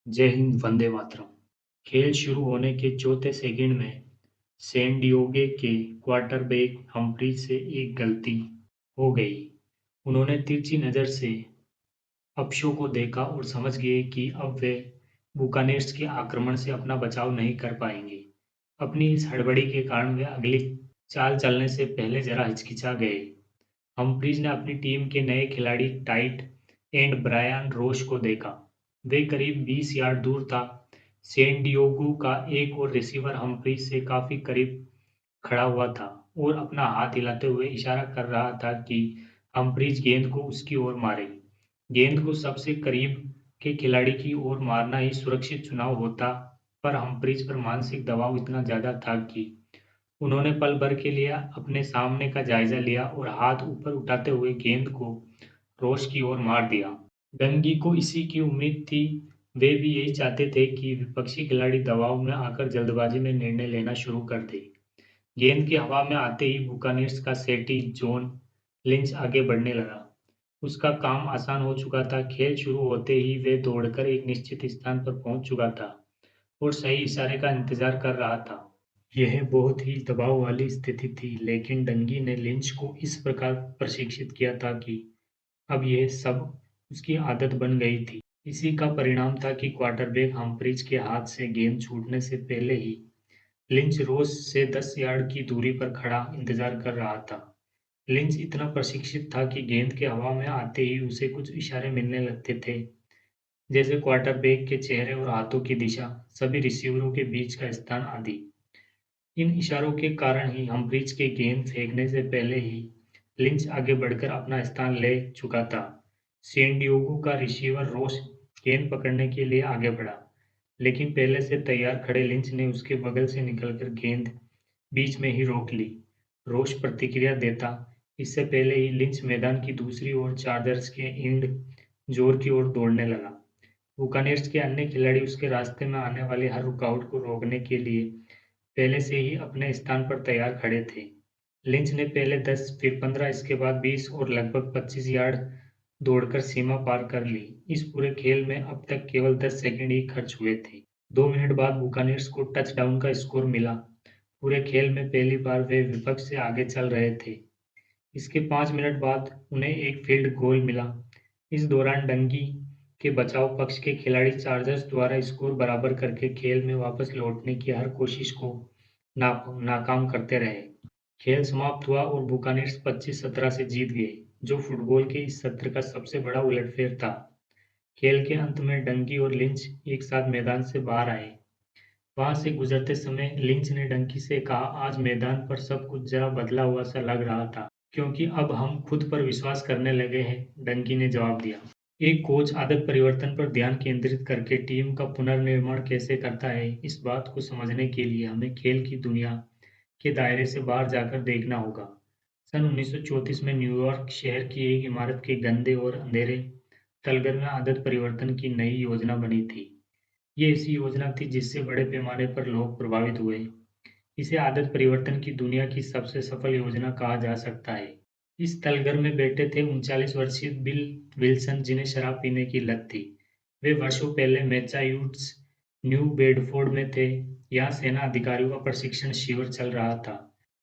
जय हिंद, वंदे मातरम। खेल शुरू होने के चौथे सेकंड में सैन डिएगो के क्वार्टरबैक हम्फ्रीज से एक गलती हो गई। उन्होंने तिरछी नज़र से अपशो को देखा और समझ गए कि अब वे बुकानेर्स के आक्रमण से अपना बचाव नहीं कर पाएंगे। अपनी इस हड़बड़ी के कारण वे अगली चाल चलने से पहले जरा हिचकिचा गए। हम्फ्रीज ने अपनी टीम के नए खिलाड़ी टाइट एंड ब्रायन रोच को देखा। वे करीब 20 यार्ड दूर था। सैन डिएगो का एक और रिसीवर हम्फ्रीज से काफी करीब खड़ा हुआ था और अपना हाथ हिलाते हुए इशारा कर रहा था कि हम्फ्रीज गेंद को उसकी ओर मारे। गेंद को सबसे करीब के खिलाड़ी की ओर मारना ही सुरक्षित चुनाव होता, पर हम्फ्रीज पर मानसिक दबाव इतना ज्यादा था कि उन्होंने पल भर के लिए अपने सामने का जायजा लिया और हाथ ऊपर उठाते हुए गेंद को रोश की ओर मार दिया। डंगी को इसी की उम्मीद थी। वे भी यही चाहते थे कि विपक्षी खिलाड़ी दबाव में आकर जल्दबाजी में निर्णय लेना शुरू कर दे। गेंद की हवा में आते ही बुकानेर्स का सेटी जॉन लिंच आगे बढ़ने लगा। उसका काम आसान हो चुका था। खेल शुरू होते ही वे दौड़कर एक निश्चित स्थान पर पहुंच चुका था और सही इशारे का इंतजार कर रहा था। यह बहुत ही दबाव वाली स्थिति थी, लेकिन डंगी ने लिंच को इस प्रकार प्रशिक्षित किया था कि अब यह सब उसकी आदत बन गई थी। इसी का परिणाम था कि क्वार्टरबैक हम्फ्रीज के हाथ से गेंद छूटने से पहले ही लिंच रोज से 10 यार्ड की दूरी पर खड़ा इंतजार कर रहा था। लिंच इतना प्रशिक्षित था कि गेंद के हवा में आते ही उसे कुछ इशारे मिलने लगते थे, जैसे क्वार्टरबैक के चेहरे और हाथों की दिशा, सभी रिसीवरों के बीच का स्थान आदि। इन इशारों के कारण ही हम्फ्रीज के गेंद फेंकने से पहले ही लिंच आगे बढ़कर अपना स्थान ले चुका था। सैन डिएगो का रिसीवर रोस गेंद पकड़ने के लिए आगे बढ़ा, लेकिन पहले से तैयार खड़े लिंच ने उसके बगल से निकलकर गेंद बीच में ही रोक ली। रोस प्रतिक्रिया देता इससे पहले ही लिंच मैदान की दूसरी ओर चार्जर्स के एंड जोर की ओर दौड़ने लगा। बुकानेर्स के अन्य खिलाड़ी उसके रास्ते में आने वाले हर रुकावट को रोकने के लिए पहले से ही अपने स्थान पर तैयार खड़े थे। लिंच ने पहले 10, फिर 15, इसके बाद 20 और लगभग 25 यार्ड दौड़कर सीमा पार कर ली। इस पूरे खेल में अब तक केवल 10 सेकंड ही खर्च हुए थे। 2 मिनट बाद बुकानेर्स को टचडाउन का स्कोर मिला। पूरे खेल में पहली बार वे विपक्ष से आगे चल रहे थे। इसके 5 मिनट बाद उन्हें एक फील्ड गोल मिला। इस दौरान डंगी के बचाव पक्ष के खिलाड़ी चार्जर्स द्वारा स्कोर बराबर करके खेल में वापस लौटने की हर कोशिश को नाकाम करते रहे। खेल समाप्त हुआ और बुकानेर्स 25-17 से जीत गए, जो फुटबॉल के इस सत्र का सबसे बड़ा उलटफेर था। खेल के अंत में डंकी और लिंच एक साथ मैदान से बाहर आए। वहां से गुजरते समय लिंच ने डंकी से कहा, आज मैदान पर सब कुछ जरा बदला हुआ सा लग रहा था, क्योंकि अब हम खुद पर विश्वास करने लगे हैं। डंकी ने जवाब दिया। एक कोच आदत परिवर्तन पर ध्यान केंद्रित करके टीम का पुनर्निर्माण कैसे करता है, इस बात को समझने के लिए हमें खेल की दुनिया के दायरे से बाहर जाकर देखना होगा। सन 1934 में न्यूयॉर्क शहर की एक इमारत के गंदे और अंधेरे तलघर में आदत परिवर्तन की नई योजना बनी थी। ये ऐसी योजना थी जिससे बड़े पैमाने पर लोग प्रभावित हुए। इसे आदत परिवर्तन की दुनिया की सबसे सफल योजना कहा जा सकता है। इस तलघर में बैठे थे 39 वर्षीय बिल विल्सन, जिन्हें शराब पीने की लत थी। वे वर्षों पहले मैसाचुसेट्स, न्यू बेडफोर्ड में थे। यहाँ सेना अधिकारियों का प्रशिक्षण शिविर चल रहा था।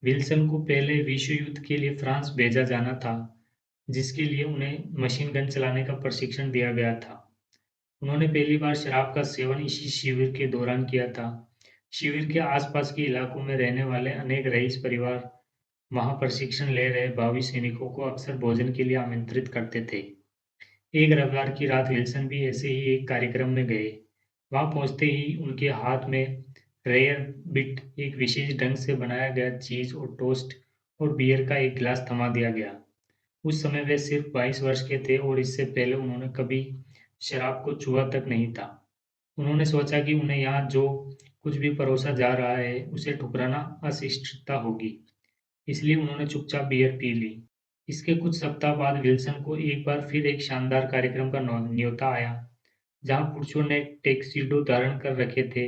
विल्सन को पहले विश्व युद्ध के लिए फ्रांस भेजा जाना था, जिसके लिए उन्हें मशीन गन चलाने का प्रशिक्षण दिया गया था। उन्होंने पहली बार शराब का सेवन इसी शिविर के दौरान किया था। शिविर के आसपास के इलाकों में रहने वाले अनेक रईस परिवार वहां प्रशिक्षण ले रहे भावी सैनिकों को अक्सर भोजन के लिए आमंत्रित करते थे। एक रविवार की रात विल्सन भी ऐसे ही एक कार्यक्रम में गए। वहां पहुंचते ही उनके हाथ में रेयर बिट, एक विशेष ढंग से बनाया गया चीज और टोस्ट और बियर का एक गिलास थमा दिया गया। उस समय वे सिर्फ 22 वर्ष के थे और इससे पहले उन्होंने कभी शराब को छुआ तक नहीं था। उन्होंने सोचा कि उन्हें यहाँ जो कुछ भी परोसा जा रहा है उसे ठुकराना अशिष्टता होगी, इसलिए उन्होंने चुपचाप बियर पी ली। इसके कुछ सप्ताह बाद विल्सन को एक बार फिर एक शानदार कार्यक्रम का न्योता आया, जहाँ पुरुषों ने टैक्सीडो धारण कर रखे थे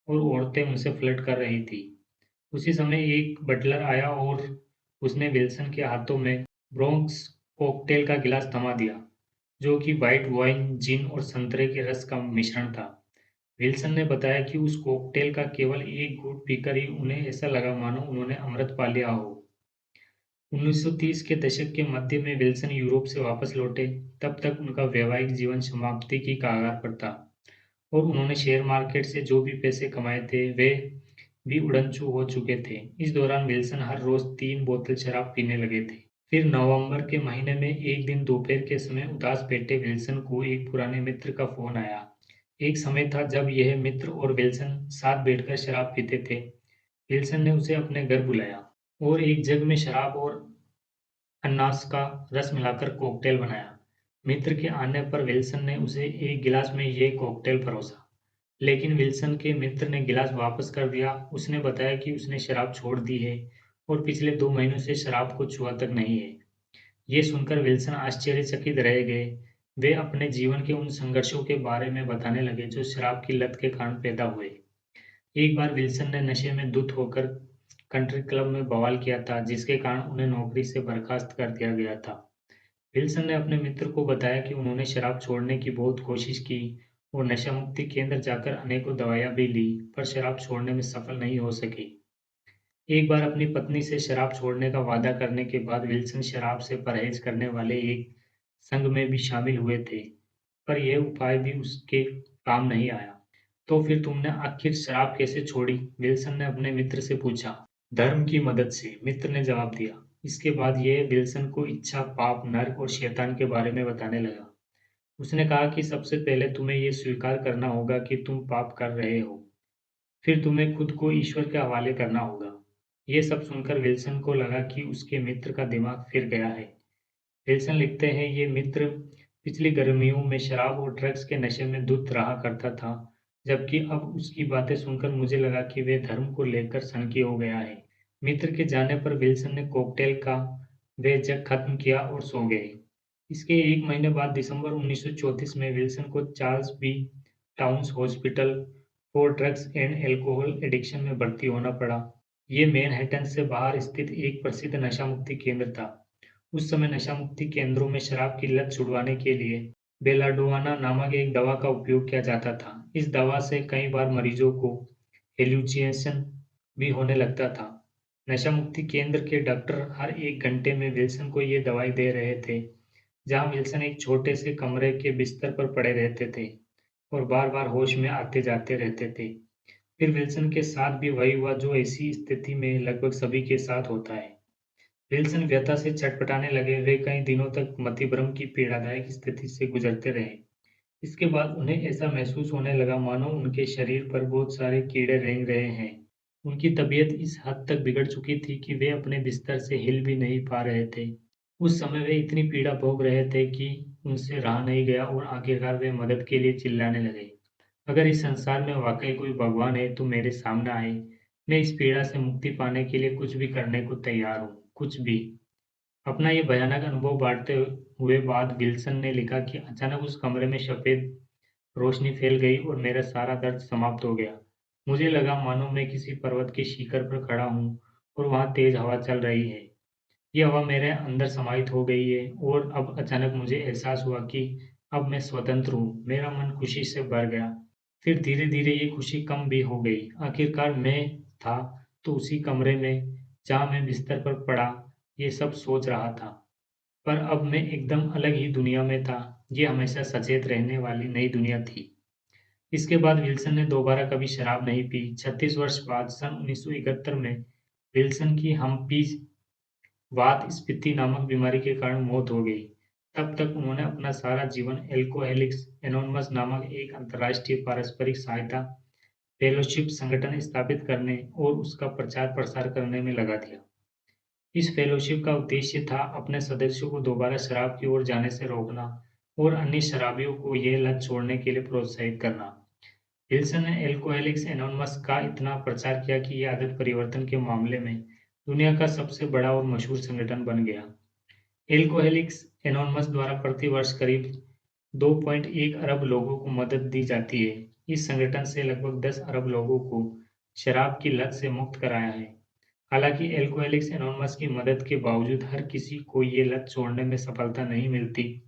और औरतें उनसे फ्लर्ट कर रही थी। उसी समय एक बटलर आया और उसने विल्सन के हाथों में ब्रोंक्स कॉकटेल का गिलास थमा दिया, जो कि व्हाइट वाइन, जिन और संतरे के रस का मिश्रण था। विल्सन ने बताया कि उस कॉकटेल का केवल एक घूंट पीकर ही उन्हें ऐसा लगा मानो उन्होंने अमृत पा लिया हो। 1930 के दशक के मध्य में विल्सन यूरोप से वापस लौटे। तब तक उनका वैवाहिक जीवन समाप्ति की कगार पर था और उन्होंने शेयर मार्केट से जो भी पैसे कमाए थे वे भी उड़न-छू हो चुके थे। इस दौरान विल्सन हर रोज 3 बोतल शराब पीने लगे थे। फिर नवंबर के महीने में एक दिन दोपहर के समय उदास बैठे विल्सन को एक पुराने मित्र का फोन आया। एक समय था जब यह मित्र और विल्सन साथ बैठकर शराब पीते थे। विल्सन ने उसे अपने घर बुलाया और एक जग में शराब और अनानास का रस मिलाकर कॉकटेल बनाया। मित्र के आने पर विल्सन ने उसे एक गिलास में यह कॉकटेल परोसा, लेकिन विल्सन के मित्र ने गिलास वापस कर दिया। उसने बताया कि उसने शराब छोड़ दी है और पिछले 2 महीनों से शराब को छुआ तक नहीं है। ये सुनकर विल्सन आश्चर्यचकित रह गए। वे अपने जीवन के उन संघर्षों के बारे में बताने लगे जो शराब की लत के कारण पैदा हुए। एक बार विल्सन ने नशे में धुत होकर कंट्री क्लब में बवाल किया था, जिसके कारण उन्हें नौकरी से बर्खास्त कर दिया गया था। विल्सन ने अपने मित्र को बताया कि उन्होंने शराब छोड़ने की बहुत कोशिश की और नशा मुक्ति केंद्र जाकर अनेकों दवाइयां भी ली, पर शराब छोड़ने में सफल नहीं हो सके। एक बार अपनी पत्नी से शराब छोड़ने का वादा करने के बाद विल्सन शराब से परहेज करने वाले एक संघ में भी शामिल हुए थे, पर यह उपाय भी उसके काम नहीं आया। तो फिर तुमने आखिर शराब कैसे छोड़ी? विल्सन ने अपने मित्र से पूछा। धर्म की मदद से, मित्र ने जवाब दिया। इसके बाद यह विल्सन को इच्छा, पाप, नर्क और शैतान के बारे में बताने लगा। उसने कहा कि सबसे पहले तुम्हें यह स्वीकार करना होगा कि तुम पाप कर रहे हो। फिर तुम्हें खुद को ईश्वर के हवाले करना होगा। ये सब सुनकर विल्सन को लगा कि उसके मित्र का दिमाग फिर गया है। विल्सन लिखते हैं, ये मित्र पिछली गर्मियों में शराब और ड्रग्स के नशे में धुत रहा करता था, जबकि अब उसकी बातें सुनकर मुझे लगा कि वे धर्म को लेकर सनकी हो गया है। मित्र के जाने पर विल्सन ने कॉकटेल का वह जग खत्म किया और सो गए। इसके 1 महीने बाद दिसंबर 1934 में विल्सन को Charles B Towns hospital for drugs and alcohol addiction में भर्ती होना पड़ा। ये मैनहट्टन से बाहर स्थित एक प्रसिद्ध नशा मुक्ति केंद्र था। उस समय नशा मुक्ति केंद्रों में शराब की लत छुड़वाने के लिए बेलाडोआना नामक एक दवा का उपयोग किया जाता था। इस दवा से कई बार मरीजों को हेलुसिनेशन भी होने लगता था। नशा मुक्ति केंद्र के डॉक्टर हर 1 घंटे में विल्सन को ये दवाई दे रहे थे। जहाँ विल्सन एक छोटे से कमरे के बिस्तर पर पड़े रहते थे और बार-बार होश में आते-जाते रहते थे। फिर विल्सन के साथ भी वही हुआ जो ऐसी स्थिति में लगभग सभी के साथ होता है। विल्सन व्यथा से छटपटाने लगे। वे कई दिनों तक मतिभ्रम की पीड़ादायक स्थिति से गुजरते रहे। इसके बाद उन्हें ऐसा महसूस होने लगा मानो उनके शरीर पर बहुत सारे कीड़े रेंग रहे हैं। उनकी तबीयत इस हद तक बिगड़ चुकी थी कि वे अपने बिस्तर से हिल भी नहीं पा रहे थे। उस समय वे इतनी पीड़ा भोग रहे थे कि उनसे रहा नहीं गया और आखिरकार वे मदद के लिए चिल्लाने लगे। अगर इस संसार में वाकई कोई भगवान है तो मेरे सामने आए। मैं इस पीड़ा से मुक्ति पाने के लिए कुछ भी करने को तैयार हूँ, कुछ भी। अपना ये भयानक अनुभव बाँटते हुए बाद विल्सन ने लिखा कि अचानक उस कमरे में सफ़ेद रोशनी फैल गई और मेरा सारा दर्द समाप्त हो गया। मुझे लगा मानो मैं किसी पर्वत की शिखर पर खड़ा हूँ और वहाँ तेज़ हवा चल रही है। ये हवा मेरे अंदर समाहित हो गई है और अब अचानक मुझे एहसास हुआ कि अब मैं स्वतंत्र हूँ। मेरा मन खुशी से भर गया। फिर धीरे-धीरे ये खुशी कम भी हो गई। आखिरकार मैं था तो उसी कमरे में जहाँ मैं बिस्तर पर पड़ा ये सब सोच रहा था। पर अब मैं एकदम अलग ही दुनिया में था। ये हमेशा सचेत रहने वाली नई दुनिया थी। इसके बाद विल्सन ने दोबारा कभी शराब नहीं पी। 36 वर्ष बाद सन 1971 में विल्सन की हम्पीज वात स्फीति नामक बीमारी के कारण मौत हो गई। तब तक उन्होंने अपना सारा जीवन एल्कोहलिक्स एनोनिमस नामक एक अंतर्राष्ट्रीय पारस्परिक सहायता फेलोशिप संगठन स्थापित करने और उसका प्रचार-प्रसार करने में लगा दिया। इस फेलोशिप का उद्देश्य था अपने सदस्यों को दोबारा शराब की ओर जाने से रोकना और अन्य शराबियों को यह लत छोड़ने के लिए प्रोत्साहित करना। विल्सन ने एल्कोहलिक्स एनोनिमस का इतना प्रचार किया कि यह आदत परिवर्तन के मामले में दुनिया का सबसे बड़ा और मशहूर संगठन बन गया। एल्कोहलिक्स एनोनिमस द्वारा प्रति वर्ष करीब 2.1 अरब लोगों को मदद दी जाती है। इस संगठन से लगभग 10 अरब लोगों को शराब की लत से मुक्त कराया है। हालांकि एल्कोहलिक्स एनोनिमस की मदद के बावजूद हर किसी को ये लत छोड़ने में सफलता नहीं मिलती,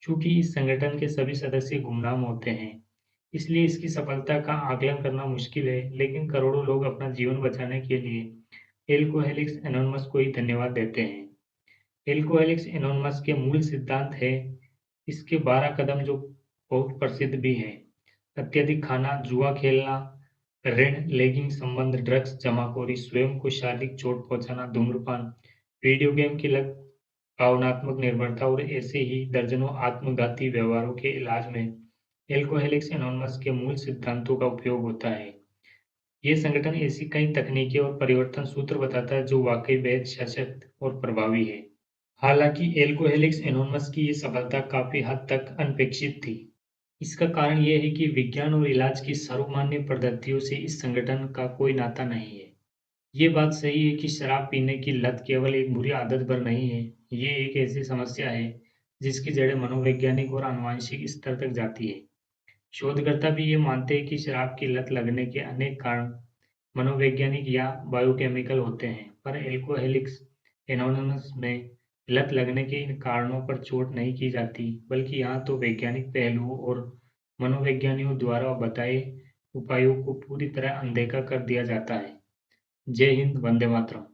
चूंकि इस संगठन के सभी सदस्य गुमनाम होते हैं। इसलिए इसकी सफलता का आकलन करना मुश्किल है, लेकिन करोड़ों लोग अपना जीवन बचाने के लिए एल्कोहलिक्स एनोनिमस को ही धन्यवाद देते हैं। एल्कोहलिक्स एनोनिमस के मूल सिद्धांत है इसके 12 कदम जो बहुत प्रसिद्ध भी हैं। अत्यधिक खाना, जुआ खेलना, ऋण, लैंगिक संबंध, ड्रग्स, जमाखोरी, स्वयं को शारीरिक चोट पहुंचाना, धूम्रपान, वीडियो गेम की लत, भावनात्मक निर्भरता और ऐसे ही दर्जनों आत्मघाती व्यवहारों के इलाज में एल्कोहलिक्स एनोनिमस के मूल सिद्धांतों का उपयोग होता है। ये संगठन ऐसी कई तकनीकें और परिवर्तन सूत्र बताता है जो वाकई बेहद सशक्त और प्रभावी है। हालांकि एल्कोहलिक्स एनोनिमस की ये सफलता काफी हद तक अनपेक्षित थी। इसका कारण ये है कि विज्ञान और इलाज की सर्वमान्य पद्धतियों से इस संगठन का कोई नाता नहीं है। ये बात सही है कि शराब पीने की लत केवल एक बुरी आदत भर नहीं है, ये एक ऐसी समस्या है जिसकी जड़ें मनोवैज्ञानिक और आनुवंशिक स्तर तक जाती है। शोधकर्ता भी ये मानते हैं कि शराब की लत लगने के अनेक कारण मनोवैज्ञानिक या बायोकेमिकल होते हैं, पर एल्कोहलिक्स एनोनिमस में लत लगने के इन कारणों पर चोट नहीं की जाती, बल्कि यहाँ तो वैज्ञानिक पहलुओं और मनोवैज्ञानिकों द्वारा बताए उपायों को पूरी तरह अनदेखा कर दिया जाता है। जय हिंद, वंदे मातरम।